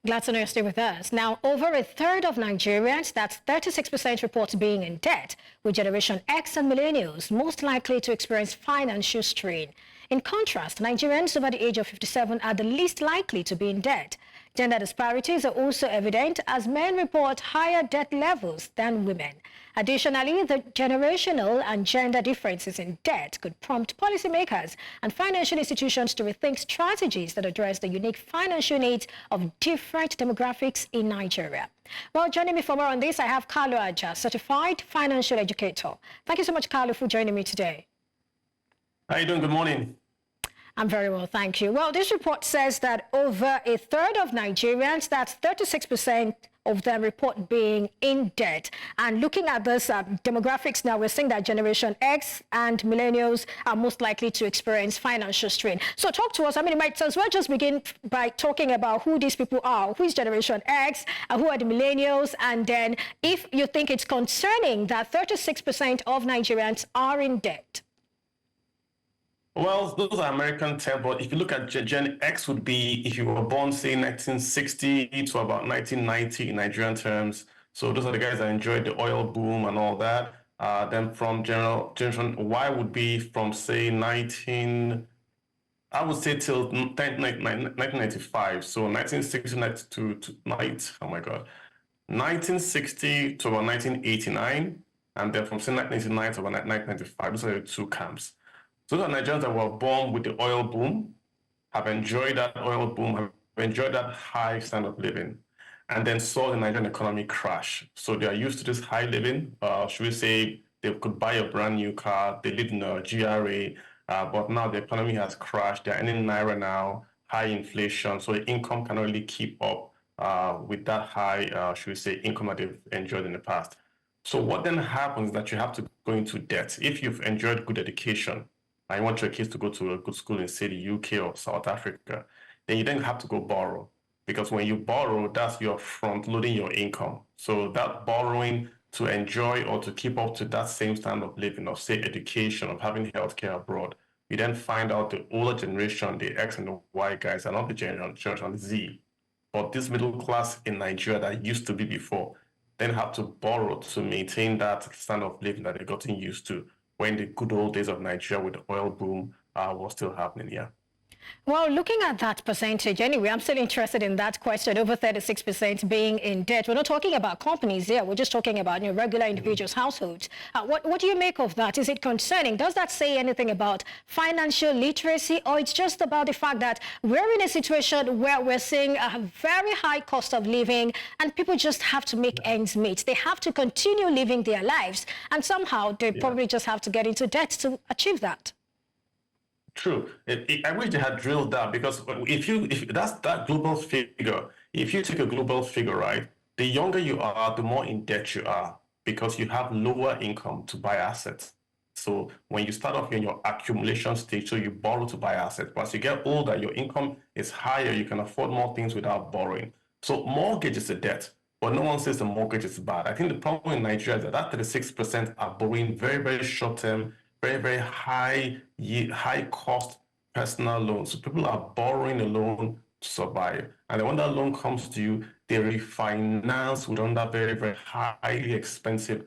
Glad to know you're still with us. Now, over a third of Nigerians, that's 36%, report being in debt, with Generation X and Millennials most likely to experience financial strain. In contrast, Nigerians over the age of 57 are the least likely to be in debt. Gender disparities are also evident as men report higher debt levels than women. Additionally, the generational and gender differences in debt could prompt policymakers and financial institutions to rethink strategies that address the unique financial needs of different demographics in Nigeria. Well, joining me for more on this, I have Kalu Aja, Certified Financial Educator. Thank you so much, Kalu, for joining me today. How are you doing? Good morning. I'm very well, thank you. Well, this report says that over a third of Nigerians, that's 36% of them, report being in debt. And looking at this demographics now, we're seeing that Generation X and Millennials are most likely to experience financial strain. So talk to us. I mean, you might as well just begin by talking about who these people are. Who is Generation X? Who are the Millennials? And then if you think it's concerning that 36% of Nigerians are in debt. Well, those are American terms, but if you look at Gen X would be if you were born, say, 1960 to about 1990 in Nigerian terms. So those are the guys that enjoyed the oil boom and all that. Then from Generation Y would be from, say, I would say till 1995. So 1960 to 1960 to about 1989. And then from, say, 1989 to about 1995. Those are the two camps. So those are Nigerians that were born with the oil boom, have enjoyed that oil boom, have enjoyed that high standard of living, and then saw the Nigerian economy crash. So they are used to this high living. Should we say they could buy a brand new car, they live in a GRA, but now the economy has crashed. They're earning Naira now, high inflation, so the income cannot really keep up with that high, should we say, income that they've enjoyed in the past. So what then happens is that you have to go into debt. If you've enjoyed good education, and you want your kids to go to a good school in, say, the UK or South Africa, then you then have to go borrow. Because when you borrow, that's your front-loading your income. So that borrowing to enjoy or to keep up to that same standard of living, of, say, education, of having healthcare abroad, you then find out the older generation, the X and the Y guys, are not the generation Z, but this middle class in Nigeria that used to be before, then have to borrow to maintain that standard of living that they've gotten used to when the good old days of Nigeria with the oil boom was still happening, yeah. Well, looking at that percentage, anyway, I'm still interested in that question, over 36% being in debt. We're not talking about companies here. We're just talking about regular individuals, households. What do you make of that? Is it concerning? Does that say anything about financial literacy, or it's just about the fact that we're in a situation where we're seeing a very high cost of living and people just have to make ends meet? They have to continue living their lives, and somehow they probably just have to get into debt to achieve that. True. I wish they had drilled that, because if that's that global figure, if you take a global figure, right, the younger you are, the more in debt you are, because you have lower income to buy assets. So when you start off in your accumulation stage, so you borrow to buy assets. But as you get older, your income is higher, you can afford more things without borrowing. So mortgage is a debt, but no one says the mortgage is bad. I think the problem in Nigeria is that 36% are borrowing very, very short-term, very, very high cost personal loans. So people are borrowing a loan to survive. And then when that loan comes to you, they refinance with another very, very highly expensive.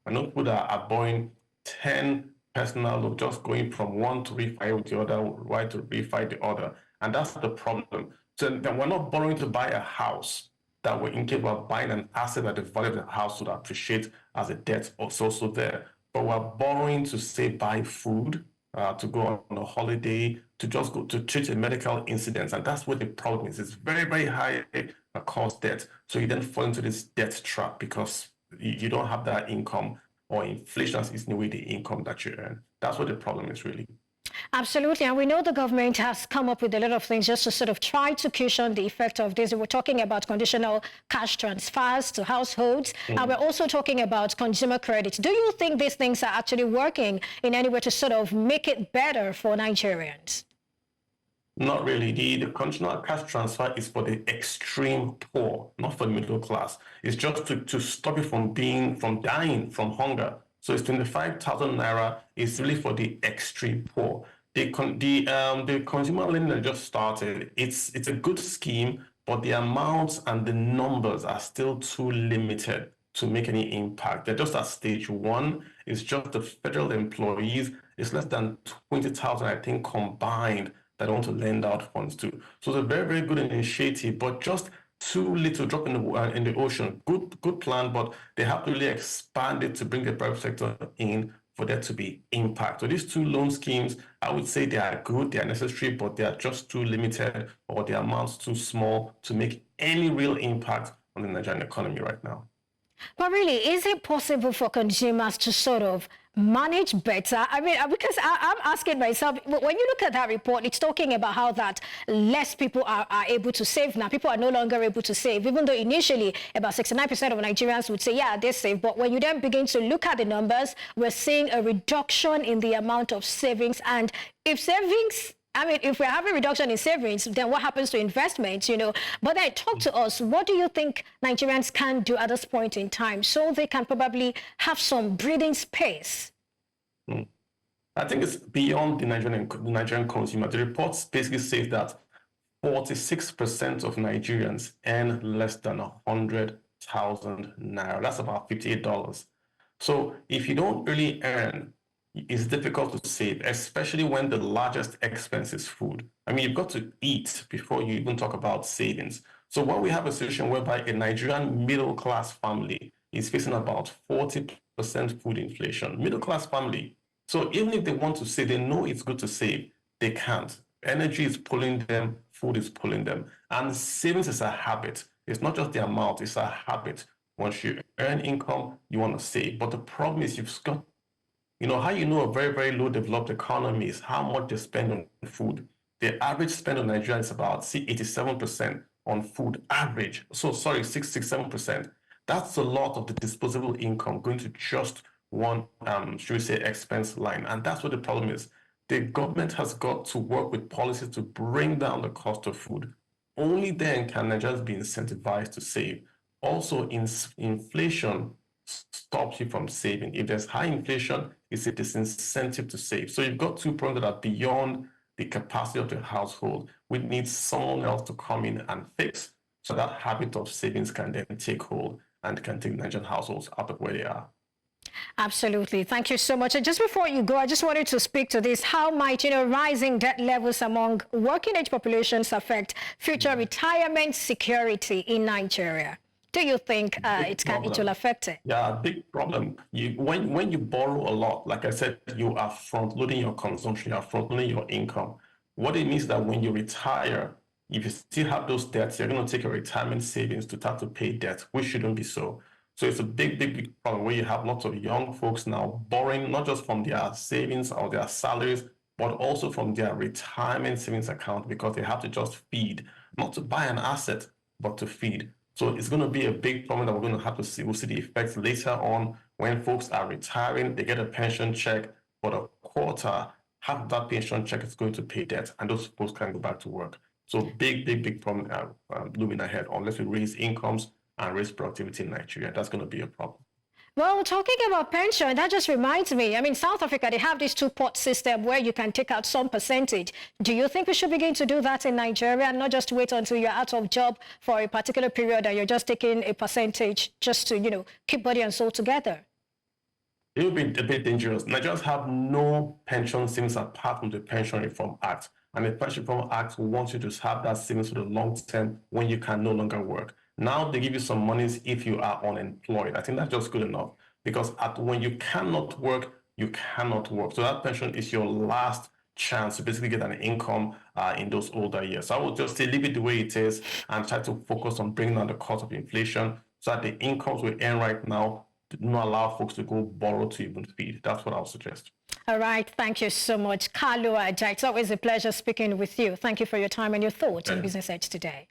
I know people that are borrowing 10 personal loans, just going from one to refi with the other, right to refi the other. And that's the problem. So then we're not borrowing to buy a house, that we're incapable of buying an asset that the value of the house would appreciate as a debt also there. But we're borrowing to, say, buy food, to go on a holiday, to just go to treat a medical incident. And that's what the problem is. It's very, very high cost debt. So you then fall into this debt trap because you don't have that income, or inflation is in a way the income that you earn. That's what the problem is, really. Absolutely. And we know the government has come up with a lot of things just to sort of try to cushion the effect of this. We're talking about conditional cash transfers to households. And we're also talking about consumer credit. Do you think these things are actually working in any way to sort of make it better for Nigerians? Not really. The conditional cash transfer is for the extreme poor, not for the middle class. It's just to stop you from dying from hunger. So it's 25,000 Naira is really for the extreme poor. The consumer lending that just started, it's a good scheme, but the amounts and the numbers are still too limited to make any impact. They're just at stage one. It's just the federal employees. It's less than 20,000, I think, combined that want to lend out funds to. So it's a very, very good initiative, but just too little drop in the ocean. Good plan, but they have to really expand it to bring the private sector in for there to be impact. So these two loan schemes, I would say they are good, they are necessary, but they are just too limited, or the amounts too small to make any real impact on the Nigerian economy right now. But really, is it possible for consumers to sort of manage better? I mean, because I'm asking myself, when you look at that report, it's talking about how that less people are able to save now. People are no longer able to save, even though initially about 69% of Nigerians would say, yeah, they save. But when you then begin to look at the numbers, we're seeing a reduction in the amount of savings. And if savings, I mean, if we're having a reduction in savings, then what happens to investments, But then talk to us, what do you think Nigerians can do at this point in time so they can probably have some breathing space? I think it's beyond the Nigerian consumer. The report basically says that 46% of Nigerians earn less than 100,000 naira. That's about $58. So if you don't really earn, it's difficult to save, especially when the largest expense is food. I mean, you've got to eat before you even talk about savings. So when we have a situation whereby a Nigerian middle-class family is facing about 40% food inflation, middle-class family. So even if they want to save, they know it's good to save, they can't. Energy is pulling them, food is pulling them. And savings is a habit. It's not just the amount, it's a habit. Once you earn income, you want to save. But the problem is you've got how you know a very, very low developed economy is how much they spend on food. The average spend on Nigeria is about 87% on food, average. So sorry, 67%. That's a lot of the disposable income going to just one, should we say, expense line. And that's what the problem is. The government has got to work with policies to bring down the cost of food. Only then can Nigerians be incentivized to save. Also, inflation stops you from saving. If there's high inflation, it's a disincentive to save. So you've got two problems that are beyond the capacity of the household. We need someone else to come in and fix, so that habit of savings can then take hold and can take Nigerian households out of where they are. Absolutely. Thank you so much. And just before you go, I just wanted to speak to this. How might, rising debt levels among working age populations affect future retirement security in Nigeria? Do you think it will affect it? Yeah, big problem. When you borrow a lot, like I said, you are front-loading your consumption, you are front-loading your income. What it means that when you retire, if you still have those debts, you're going to take your retirement savings to start to pay debt, which shouldn't be so. So it's a big problem where you have lots of young folks now borrowing, not just from their savings or their salaries, but also from their retirement savings account, because they have to just feed, not to buy an asset, but to feed. So it's going to be a big problem that we're going to have to see. We'll see the effects later on when folks are retiring. They get a pension check, but a quarter, half of that pension check is going to pay debt, and those folks can go back to work. So big problem looming ahead unless we raise incomes and raise productivity in Nigeria. That's going to be a problem. Well, talking about pension, that just reminds me, I mean, South Africa, they have this two-pot system where you can take out some percentage. Do you think we should begin to do that in Nigeria and not just wait until you're out of job for a particular period and you're just taking a percentage just to, keep body and soul together? It would be a bit dangerous. Nigerians have no pension savings apart from the Pension Reform Act. And the Pension Reform Act wants you to have that savings for the long term when you can no longer work. Now they give you some monies if you are unemployed. I think that's just good enough, because when you cannot work, you cannot work. So that pension is your last chance to basically get an income in those older years. So I would just say leave it the way it is and try to focus on bringing down the cost of inflation so that the incomes we earn right now do not allow folks to go borrow to even feed. That's what I would suggest. All right. Thank you so much, Kalu Aja. It's always a pleasure speaking with you. Thank you for your time and your thoughts on Business Edge today.